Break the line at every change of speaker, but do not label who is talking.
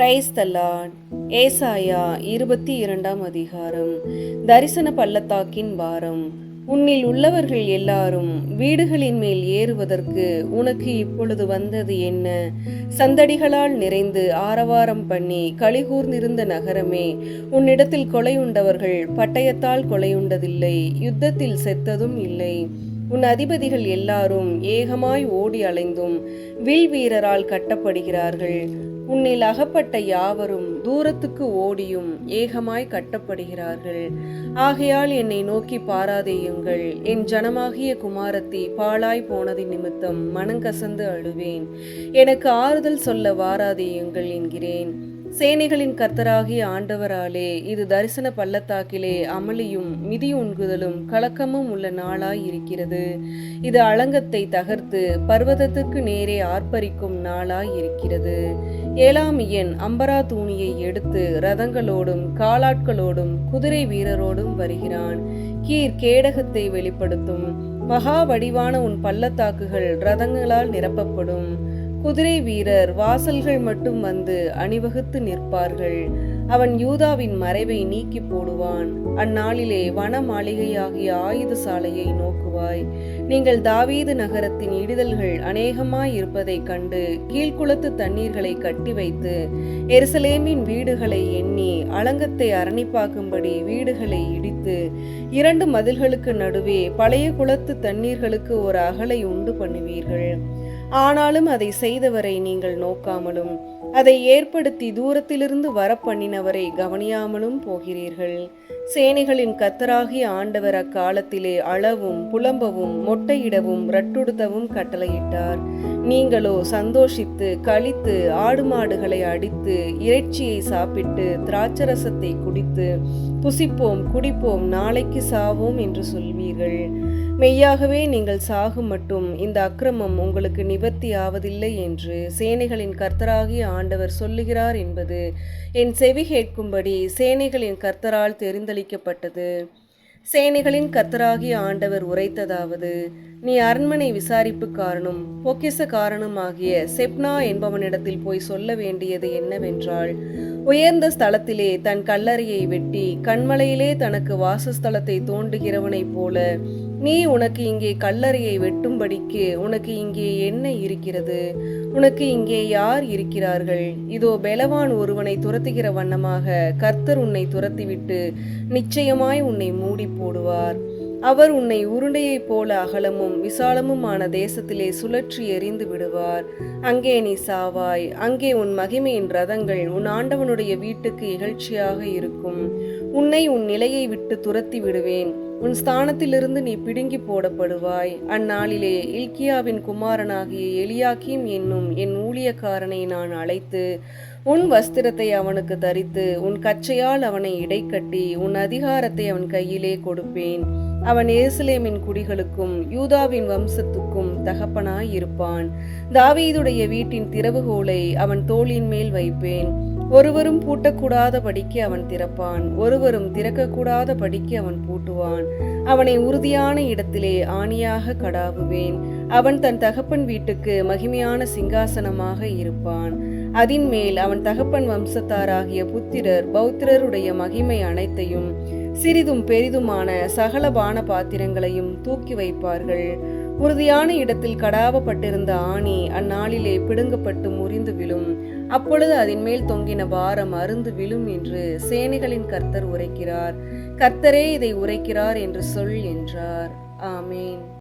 Praise the Lord. ஏசாயா 22 அதிகாரம். தரிசன பள்ளத்தாக்கின் பாரம். உன்னில் உள்ளவர்கள் எல்லாரும் வீடுகளின் மேல் ஏறுவதற்கு உனக்கு இப்பொழுது வந்தது என்ன? சந்தடிகளால் நிறைந்து ஆரவாரம் பண்ணி களிகூர்ந்திருந்த நகரமே, உன்னிடத்தில் கொலையுண்டவர்கள் பட்டயத்தால் கொலையுண்டதில்லை, யுத்தத்தில் செத்ததும் இல்லை. உன் அதிபதிகள் எல்லாரும் ஏகமாய் ஓடி அலைந்தும் வில் வீரரால் கட்டப்படுகிறார்கள். உன்னில் அகப்பட்ட யாவரும் தூரத்துக்கு ஓடியும் ஏகமாய் கட்டப்படுகிறார்கள். ஆகையால் என்னை நோக்கி பாராதேயுங்கள். என் ஜனமாகிய குமாரத்தி பாழாய் போனது நிமித்தம் மனங்கசந்து அழுவேன். எனக்கு ஆறுதல் சொல்ல வாராதேயுங்கள் என்கிறேன். சேனைகளின் கர்த்தராகிய ஆண்டவராலே இது தரிசன பள்ளத்தாக்கிலே அமளியும் மிதி உண்குதலும் கலக்கமும் உள்ள நாளாய் இருக்கிறது. இது அலங்கத்தை தகர்த்து பர்வதத்துக்கு நேரே ஆர்ப்பரிக்கும் நாளாய் இருக்கிறது. ஏலாமியன் அம்பரா தூணியை எடுத்து ரதங்களோடும் காலாட்களோடும் குதிரை வீரரோடும் வருகிறான். கீர் கேடகத்தை வெளிப்படுத்தும். மகா வடிவான உன் பள்ளத்தாக்குகள் ரதங்களால் நிரப்பப்படும். குதிரை வீரர் வாசல்கள் மட்டும் வந்து அணிவகுத்து நிற்பார்கள். அவன் யூதாவின் மறைவை நீக்கி போடுவான். அந்நாளிலே வன மாளிகையாகிய ஆயுத சாலையை நோக்குவாய். நீங்கள் தாவீது நகரத்தின் இடிதல்கள் அநேகமாய் இருப்பதைக் கண்டு கீழ்குளத்து தண்ணீர்களை கட்டி வைத்து எருசலேமின் வீடுகளை எண்ணி அலங்கத்தை அரணிப்பாக்கும்படி வீடுகளை இடித்து 2 மதில்களுக்கு நடுவே பழைய குளத்து தண்ணீர்களுக்கு ஒரு அகலை உண்டு பண்ணுவீர்கள். ஆனாலும் அதை செய்தவரை நீங்கள் நோக்காமலும் அதை ஏற்படுத்தி தூரத்திலிருந்து வரப்பண்ணினவரை கவனியாமலும் போகிறீர்கள். சேனைகளின் கர்த்தராகிய ஆண்டவர் அக்காலத்திலே அளவும் புலம்பவும் மொட்டையிடவும் ரட்டுடுத்தவும் கட்டளையிட்டார். நீங்களோ சந்தோஷித்து களித்து ஆடு மாடுகளை அடித்து இறைச்சியை சாப்பிட்டு திராட்சரசத்தை குடித்து புசிப்போம் குடிப்போம் நாளைக்கு சாவோம் என்று சொல்வீர்கள். மெய்யாகவே நீங்கள் சாகும் மட்டும் இந்த அக்கிரமம் உங்களுக்கு நிவர்த்தி ஆவதில்லை என்று சேனைகளின் கர்த்தராகிய ஆண்டவர் சொல்லுகிறார் என்பது என் செவி கேட்கும்படி சேனைகளின் கர்த்தரால் தெரிந்தளிக்கப்பட்டது. சேனைகளின் கர்த்தராகிய ஆண்டவர் உரைத்ததாவது: நீ அரண்மனை விசாரிப்புக்காரனும் பொக்கிஷக்காரனுமாகிய செப்னா என்பவனிடத்தில் போய் சொல்ல வேண்டியது என்னவென்றால், உயர்ந்த ஸ்தலத்திலே தன் கல்லறையை வெட்டி கண்மலையிலே தனக்கு வாசஸ்தலத்தை தோண்டுகிறவனைப் போல நீ உனக்கு இங்கே கல்லறையை வெட்டும்படிக்கு உனக்கு இங்கே என்ன இருக்கிறது? உனக்கு இங்கே யார் இருக்கிறார்கள்? இதோ பெலவான் ஒருவனை துரத்துகிற வண்ணமாக கர்த்தர் உன்னை துரத்திவிட்டு நிச்சயமாய் உன்னை மூடி போடுவார். அவர் உன்னை உருண்டையைப் போல அகலமும் விசாலமுமான தேசத்திலே சுழற்றி எறிந்து விடுவார். அங்கே நீ சாவாய். அங்கே உன் மகிமையின் ரதங்கள் உன் ஆண்டவனுடைய வீட்டுக்கு இகழ்ச்சியாக இருக்கும். உன்னை உன் நிலையை விட்டு துரத்தி விடுவேன். உன் ஸ்தானத்திலிருந்து நீ பிடுங்கி போடப்படுவாய். அந்நாளிலே இல்கியாவின் குமாரனாகிய எலியாக்கீம் என்னும் என் ஊழியக்காரனை நான் அழைத்து உன் வஸ்திரத்தை அவனுக்கு தரித்து உன் கச்சையால் அவனை இடைக்கட்டி உன் அதிகாரத்தை அவன் கையிலே கொடுப்பேன். அவன் எருசலேமின் குடிகளுக்கும் யூதாவின் வம்சத்துக்கும் தகப்பனாய் இருப்பான். தாவீதுடைய வீட்டின் திறவுகோலை அவன் தோளின் மேல் வைப்பேன். ஒருவரும் பூட்டக்கூடாத படிக்கு அவன் திறப்பான், ஒருவரும் திறக்கக்கூடாத படிக்கு அவன் பூட்டுவான். அவனை உறுதியான இடத்திலே ஆணியாக கடாவுவேன். அவன் தன் தகப்பன் வீட்டுக்கு மகிமையான சிங்காசனமாக இருப்பான். அதின் மேல் அவன் தகப்பன் வம்சத்தாராகிய புத்திரர் பௌத்திரருடைய மகிமை அனைத்தையும் சிறிதும் பெரிதுமான சகல பான பாத்திரங்களையும் தூக்கி வைப்பார்கள். உறுதியான இடத்தில் கடாவப்பட்டிருந்த ஆணி அந்நாளிலே பிடுங்கப்பட்டு முறிந்து விழும். அப்பொழுது அதன் மேல் தொங்கின பாரம் அருந்து விழும் என்று சேனைகளின் கர்த்தர் உரைக்கிறார். கர்த்தரே இதை உரைக்கிறார் என்று சொல் என்றார். ஆமேன்.